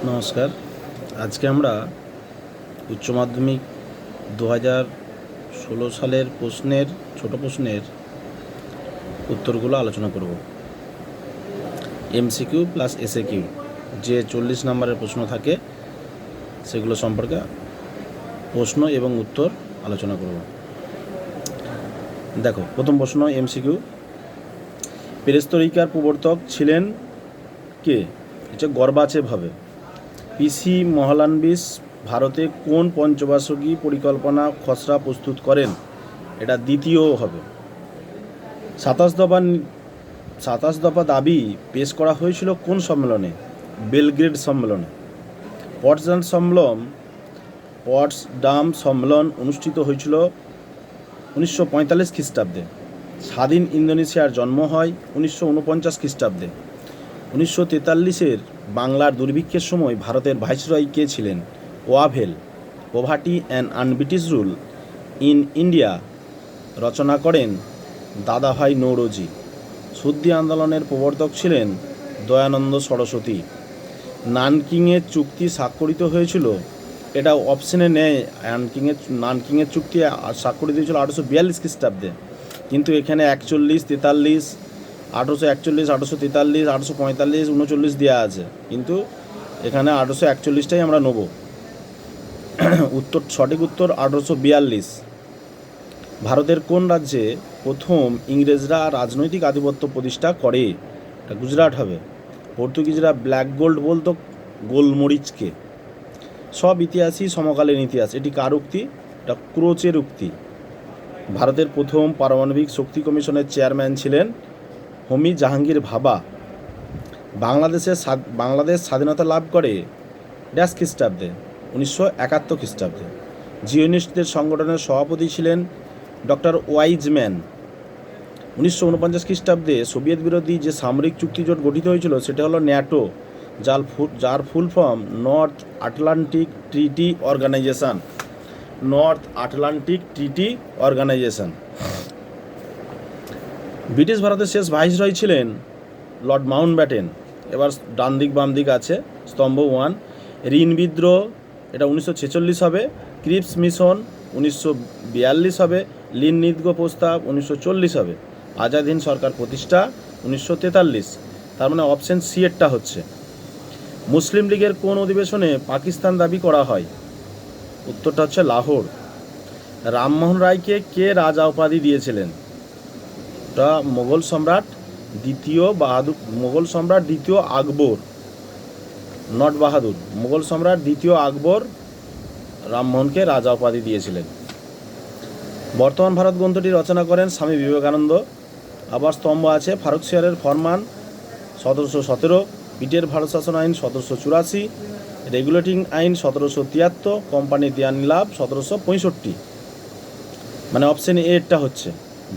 নমস্কার। আজকে আমরা উচ্চ মাধ্যমিক 2016 সালের ছোট প্রশ্নের উত্তরগুলো আলোচনা করব। এমসিকিউ প্লাস এসএকিউ যে 40 নম্বরের প্রশ্ন থাকে সেগুলো সম্পর্কে প্রশ্ন এবং উত্তর আলোচনা করব। দেখো, প্রথম প্রশ্ন এমসিকিউ। পেরেস্ত্রোইকার প্রবর্তক ছিলেন কে? এটা গর্বাচেভ হবে। পিসি মহলানবিশ ভারতে কোন পঞ্চবার্ষিকী পরিকল্পনা খসড়া প্রস্তুত করেন? এটা দ্বিতীয় হবে। 27 দফা দাবি পেশ করা হয়েছিল কোন সম্মেলনে? বেলগ্রেড সম্মেলনে। পটসডাম সম্মেলন অনুষ্ঠিত হয়েছিল 1945 খ্রিস্টাব্দে। স্বাধীন ইন্দোনেশিয়ার জন্ম হয় 1949 খ্রিস্টাব্দে। 1943-এর বাংলার দুর্ভিক্ষের সময় ভারতের ভাইসরয় কে ছিলেন? Wavell. Poverty and un-British rule in India রচনা করেন দাদাভাই নৌরোজি। শুদ্ধি আন্দোলনের প্রবর্তক ছিলেন দয়ানন্দ সরস্বতী। নানকিংয়ের চুক্তি স্বাক্ষরিত হয়েছিল, এটা অপশনে নেয়, নানকিংয়ের চুক্তি স্বাক্ষরিত হয়েছিল 1842 খ্রিস্টাব্দে, কিন্তু এখানে 41, 43, 1841, 1843, 1845, 39 দেওয়া আছে, কিন্তু এখানে 1841টাই আমরা নেব। সঠিক উত্তর 1842। ভারতের কোন রাজ্যে প্রথম ইংরেজরা রাজনৈতিক আধিপত্য প্রতিষ্ঠা করে? এটা গুজরাট হবে। পর্তুগিজরা ব্ল্যাক গোল্ড বলতো গোলমরিচকে। সব ইতিহাসই সমকালীন ইতিহাস, এটি কার উক্তি? এটা ক্রোচের উক্তি। ভারতের প্রথম পারমাণবিক শক্তি কমিশনের চেয়ারম্যান ছিলেন হোমি জাহাঙ্গীর ভাবা। বাংলাদেশ স্বাধীনতা লাভ করে ড্যাশ খ্রিস্টাব্দে? 1971 খ্রিস্টাব্দে। জিওনিস্টদের সংগঠনের সভাপতি ছিলেন ডক্টর ওয়াইজম্যান। 1949 খ্রিস্টাব্দে সোভিয়েত বিরোধী যে সামরিক চুক্তিজোট গঠিত হয়েছিল সেটা হলো ন্যাটো, যার full form north Atlantic treaty organization. North Atlantic treaty organization. British ভারতের শেষ ভাইসরয় ছিলেন লর্ড মাউন্টব্যাটেন। এবার ডান দিক বাম দিক আছে। স্তম্ভ 1, ঋণ বিদ্রোহ, এটা 1946 হবে। ক্রিপস মিশন 1942 হবে। লিন নির্গ প্রস্তাব 1940 হবে। আজাদ হিন্দ সরকার প্রতিষ্ঠা 1943। তার মানে অপশন সি এরটা হচ্ছে। মুসলিম লীগের কোন অধিবেশনে পাকিস্তান দাবি করা হয়? উত্তরটা হচ্ছে লাহোর। রামমোহন রায়কে কে রাজা উপাধি দিয়েছিলেন? এটা মোগল সম্রাট দ্বিতীয় আকবর, নট বাহাদুর। মোগল সম্রাট দ্বিতীয় আকবর রামমোহনকে রাজা উপাধি দিয়েছিলেন। বর্তমান ভারত গ্রন্থটি রচনা করেন স্বামী বিবেকানন্দ। আবার স্তম্ভ আছে। ফারুকশিয়ারের ফরমান 1717, পিটের ভারত শাসন আইন 1784, রেগুলেটিং আইন 1773, কোম্পানি দেয়ানি লাভ 1765। মানে অপশন এরটা হচ্ছে।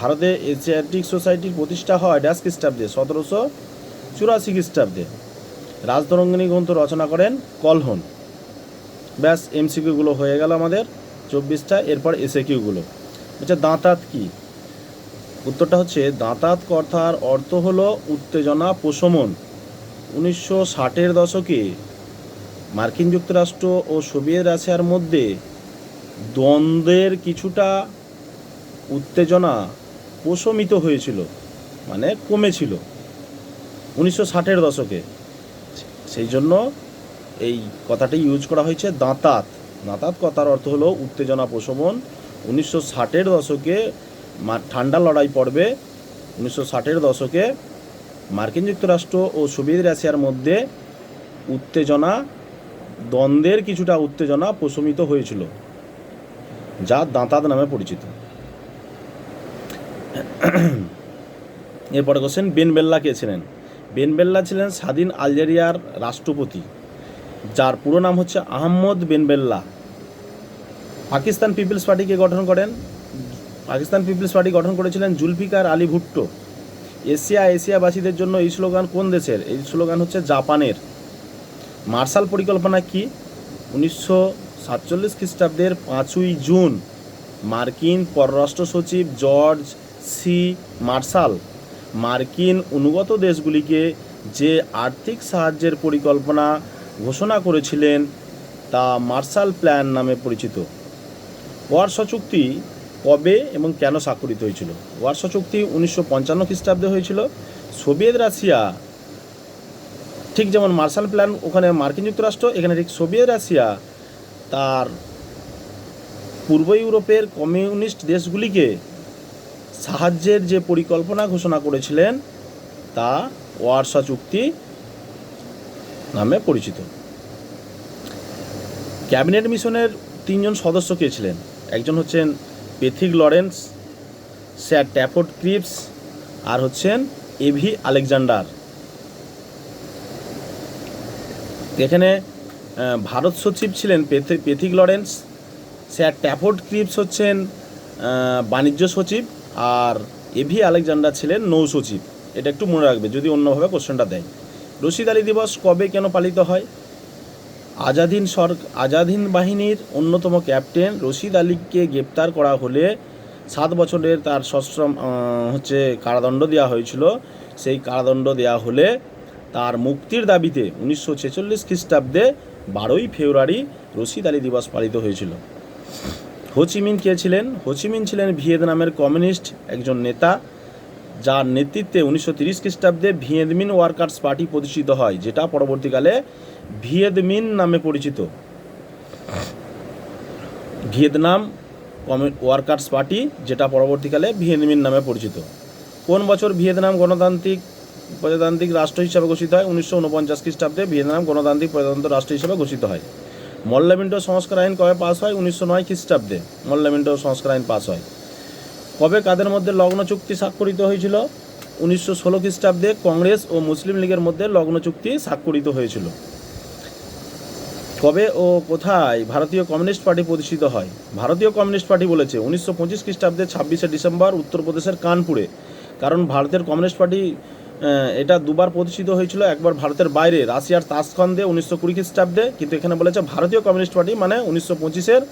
ভারতে এশিয়াটিক সোসাইটির প্রতিষ্ঠা হয় ড্যাশ খ্রিস্টাব্দে? 1784 খ্রিস্টাব্দে। রাজতরঙ্গিনী গ্রন্থ রচনা করেন কলহন। ব্যাস, এমসিকিউগুলো হয়ে গেল আমাদের 24টা। এরপর এসএকিউগুলো। আচ্ছা, দাঁতাত কি? উত্তরটা হচ্ছে দাঁতাত কথার অর্থ হলো উত্তেজনা প্রশমন। 1960-এর দশকে মার্কিন যুক্তরাষ্ট্র ও সোভিয়েত রাশিয়ার মধ্যে দ্বন্দ্বের কিছুটা উত্তেজনা প্রশমিত হয়েছিল, মানে কমেছিল 1960-এর দশকে। সেই জন্য এই কথাটি ইউজ করা হয়েছে দাঁতাত। দাঁতাত কথার অর্থ হলো উত্তেজনা প্রশমন। 1960-এর দশকে ঠান্ডা লড়াই পড়বে। 1960-এর দশকে মার্কিন যুক্তরাষ্ট্র ও সোভিয়েত রাশিয়ার মধ্যে দ্বন্দ্বের কিছুটা উত্তেজনা প্রশমিত হয়েছিল, যা দাঁতাত নামে পরিচিত। এরপরে কোশ্চেন, বেন বেল্লা কে ছিলেন? বেন বেল্লা ছিলেন স্বাধীন আলজেরিয়ার রাষ্ট্রপতি, যার পুরো নাম হচ্ছে Ahmed Ben Bella. Pakistan Peoples Party গঠন করেছিলেন জুলফিকার আলী ভুট্টো। এশিয়াবাসীদের জন্য এই স্লোগান কোন দেশের? এই স্লোগান হচ্ছে জাপানের। মার্শাল পরিকল্পনা কি? 1947 খ্রিস্টাব্দের 5ই জুন মার্কিন পররাষ্ট্র সচিব জর্জ সি মার্শাল মার্কিন অনুগত দেশগুলিকে যে আর্থিক সাহায্যের পরিকল্পনা ঘোষণা করেছিলেন তা মার্শাল প্ল্যান নামে পরিচিত। ওয়ারশ চুক্তি কবে এবং কেন স্বাক্ষরিত হয়েছিল? ওয়ারশ চুক্তি 1955 খ্রিস্টাব্দে হয়েছিল। সোভিয়েত রাশিয়া, ঠিক যেমন মার্শাল প্ল্যান ওখানে মার্কিন যুক্তরাষ্ট্র, এখানে ঠিক সোভিয়েত রাশিয়া তার পূর্ব ইউরোপের কমিউনিস্ট দেশগুলিকে সাহায্যের যে পরিকল্পনা ঘোষণা করেছিলেন তা ওয়ারশ চুক্তি নামে পরিচিত। ক্যাবিনেট মিশনের 3 জন সদস্য কে ছিলেন? একজন হচ্ছেন পেথিক লরেন্স, স্যার ট্যাফোর্ড ক্রিপস, আর হচ্ছেন এভি আলেকজান্ডার। এখানে ভারত সচিব ছিলেন পেথিক লরেন্স, স্যার ট্যাফোর্ড ক্রিপস হচ্ছেন বাণিজ্য সচিব, আর এভি আলেকজান্ডার ছিলেন নৌ সচিব। এটা একটু মনে রাখবে যদি অন্যভাবে কোশ্চেনটা দেয়। রশিদ আলী দিবস কবে কেন পালিত হয়? আজাদ বাহিনীর অন্যতম ক্যাপ্টেন রশিদ আলীকে গ্রেপ্তার করা হলে 7 বছরের তার সশ্রম কারাদণ্ড দেওয়া হয়েছিল। সেই কারাদণ্ড দেওয়া হলে তার মুক্তির দাবিতে 1946 খ্রিস্টাব্দে 12ই ফেব্রুয়ারি রশিদ আলী দিবস পালিত হয়েছিল। হোচিমিন কে ছিলেন? হোচিমিন ছিলেন ভিয়েতনামের কমিউনিস্ট একজন নেতা, যার নেতৃত্বে 1930 খ্রিস্টাব্দে ভিয়েতমিন ওয়ার্কার্স পার্টি প্রতিষ্ঠিত হয়, যেটা পরবর্তীকালে ভিয়েতমিন নামে পরিচিত। ভিয়েতনাম ওয়ার্কার্স পার্টি, যেটা পরবর্তীকালে ভিয়েতমিন নামে পরিচিত। কোন বছর ভিয়েতনাম প্রজাতান্ত্রিক রাষ্ট্র হিসাবে ঘোষিত হয়? 1949 খ্রিস্টাব্দে ভিয়েতনাম গণতান্ত্রিক প্রজাতন্ত্র রাষ্ট্র হিসাবে ঘোষিত হয়। মল্লামিন্টো সংস্কার আইন কবে পাস হয়? 1909 খ্রিস্টাব্দে মল্লামিন্টো সংস্কার আইন পাস হয়। কবে কাদের মধ্যে লগ্ন চুক্তি স্বাক্ষরিত হয়েছিল? 1916 খ্রিস্টাব্দে কংগ্রেস ও মুসলিম লীগের মধ্যে লগ্ন চুক্তি স্বাক্ষরিত হয়েছিল। কবে ও কোথায় ভারতীয় কমিউনিস্ট পার্টি প্রতিষ্ঠিত হয়? ভারতীয় কমিউনিস্ট পার্টি বলেছে 1925 খ্রিস্টাব্দে 26শে ডিসেম্বর উত্তরপ্রদেশের কানপুরে। কারণ ভারতের কমিউনিস্ট পার্টি এটা দুবার প্রতিষ্ঠিত হয়েছিল, একবার ভারতের বাইরে রাশিয়ার তাসখন্দে 1920 খ্রিস্টাব্দে, কিন্তু এখানে বলেছে ভারতীয় কমিউনিস্ট পার্টি মানে 1925-এর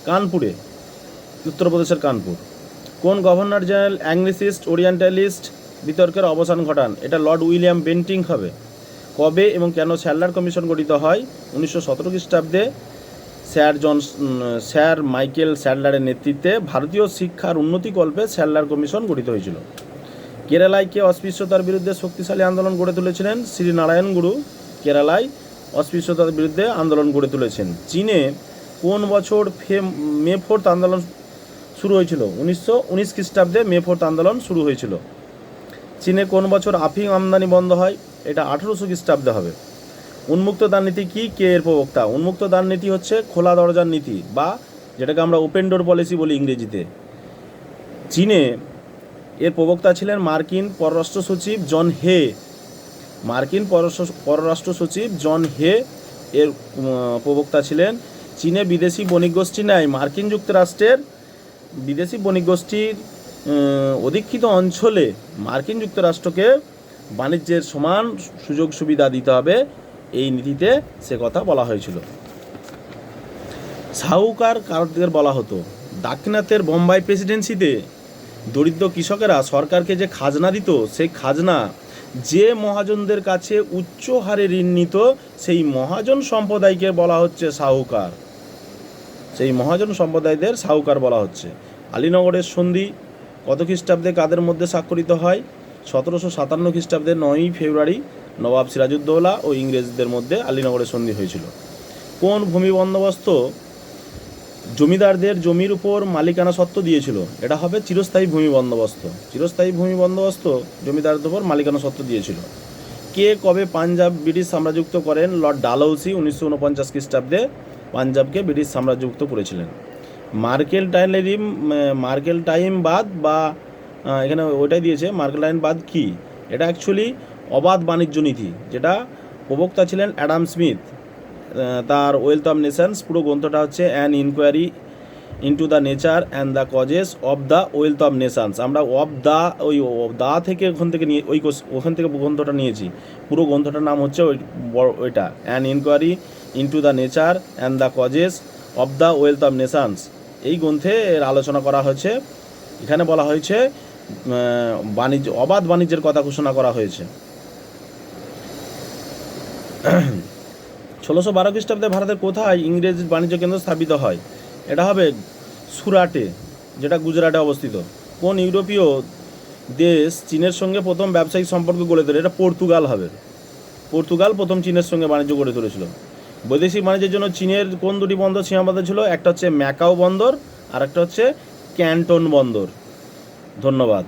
কানপুরে, উত্তরপ্রদেশের কানপুর। কোন গভর্নর জেনারেল অ্যাংলিসিস্ট ওরিয়েন্টালিস্ট বিতর্কের অবসান ঘটান? এটা লর্ড উইলিয়াম বেন্টিং হবে। কবে এবং কেন স্যাডলার কমিশন গঠিত হয়? 1917 খ্রিস্টাব্দে স্যার মাইকেল স্যাডলারের নেতৃত্বে ভারতীয় শিক্ষার উন্নতিকল্পে স্যাডলার কমিশন গঠিত হয়েছিল। কেরালায় কে অস্পৃশ্যতার বিরুদ্ধে শক্তিশালী আন্দোলন গড়ে তুলেছিলেন? শ্রী নারায়ণ গুরু কেরালায় অস্পৃশ্যতার বিরুদ্ধে আন্দোলন গড়ে তুলেছেন। চীনে কোন বছর মে 4th আন্দোলন শুরু হয়েছিল? 1919 খ্রিস্টাব্দে মে 4th আন্দোলন শুরু হয়েছিল। চীনে কোন বছর আফিং আমদানি বন্ধ হয়? এটা 1800 খ্রিস্টাব্দে হবে। উন্মুক্ত দান নীতি কি, কে এর প্রবক্তা? উন্মুক্ত দান নীতি হচ্ছে খোলা দরজার নীতি, বা যেটাকে আমরা ওপেন ডোর পলিসি বলি ইংরেজিতে। চীনে এর প্রবক্তা ছিলেন মার্কিন পররাষ্ট্র সচিব জন হে। মার্কিন পররাষ্ট্র সচিব জন হে এর প্রবক্তা ছিলেন। চীনে বিদেশি বণিক গোষ্ঠী নেয় মার্কিন যুক্তরাষ্ট্রের বিদেশি বণিক গোষ্ঠীর অধিকৃত অঞ্চলে মার্কিন যুক্তরাষ্ট্রকে বাণিজ্যের সমান সুযোগ সুবিধা দিতে হবে, এই নীতিতে সে কথা বলা হয়েছিল। সাহুকার কারদের বলা হতো। দাক্ষিণাত্যের বোম্বাই প্রেসিডেন্সিতে দরিদ্র কৃষকেরা সরকারকে যে খাজনা দিত, সেই খাজনা যে মহাজনদের কাছে উচ্চ হারে ঋণ নিত, সেই মহাজন সম্প্রদায়কে বলা হচ্ছে সাহুকার। সেই মহাজন সম্প্রদায়দের সাহুকার বলা হচ্ছে। আলীনগরের সন্ধি কত খ্রিস্টাব্দে কাদের মধ্যে স্বাক্ষরিত হয়? 1757 খ্রিস্টাব্দে 9ই ফেব্রুয়ারি নবাব সিরাজউদ্দৌলা ও ইংরেজদের মধ্যে আলীনগরের সন্ধি হয়েছিল। কোন ভূমি বন্দোবস্ত জমিদারদের জমির উপর মালিকানা সত্ত্ব দিয়েছিল? এটা হবে চিরস্থায়ী ভূমি বন্দোবস্ত। চিরস্থায়ী ভূমি বন্দোবস্ত জমিদারদের উপর মালিকানা সত্ত্ব দিয়েছিল। কে কবে পাঞ্জাব ব্রিটিশ সাম্রাজ্যভুক্ত করেন? লর্ড ডালহৌসি 1949 খ্রিস্টাব্দে পাঞ্জাবকে ব্রিটিশ সাম্রাজ্যভুক্ত করেছিলেন। মার্কেলটাইম বাদ বা এখানে ওইটাই দিয়েছে, মার্কেলটাইম বাদ কি? এটা অ্যাকচুয়ালি অবাধ বাণিজ্য নীতি, যেটা প্রবক্তা ছিলেন অ্যাডাম স্মিথ। তার ওয়েলথ অফ নেশনস পুরো গ্রন্থটা হচ্ছে an inquiry into the nature and the causes of the wealth of nations. আমরা দা থেকে ওখান থেকে গ্রন্থটা নিয়েছি। পুরো গ্রন্থটার নাম হচ্ছে ওইটা an inquiry into the nature and the causes of the wealth of nations. এই গ্রন্থে এর আলোচনা করা হয়েছে। এখানে বলা হয়েছে অবাধ বাণিজ্যের কথা ঘোষণা করা হয়েছে। 1612 খ্রিস্টাব্দে ভারতের কোথায় ইংরেজ বাণিজ্য কেন্দ্র স্থাপিত হয়? এটা হবে সুরাটে, যেটা গুজরাটে অবস্থিত। কোন ইউরোপীয় দেশ চীনের সঙ্গে প্রথম ব্যবসায়িক সম্পর্ক গড়ে তোলে? এটা পর্তুগাল হবে। পর্তুগাল প্রথম চীনের সঙ্গে বাণিজ্য গড়ে তুলেছিল। বৈদেশিক বাণিজ্যের জন্য চীনের কোন দুটি বন্দর সীমাবদ্ধ ছিল? একটা হচ্ছে ম্যাকাও বন্দর আর একটা হচ্ছে ক্যান্টন বন্দর। ধন্যবাদ।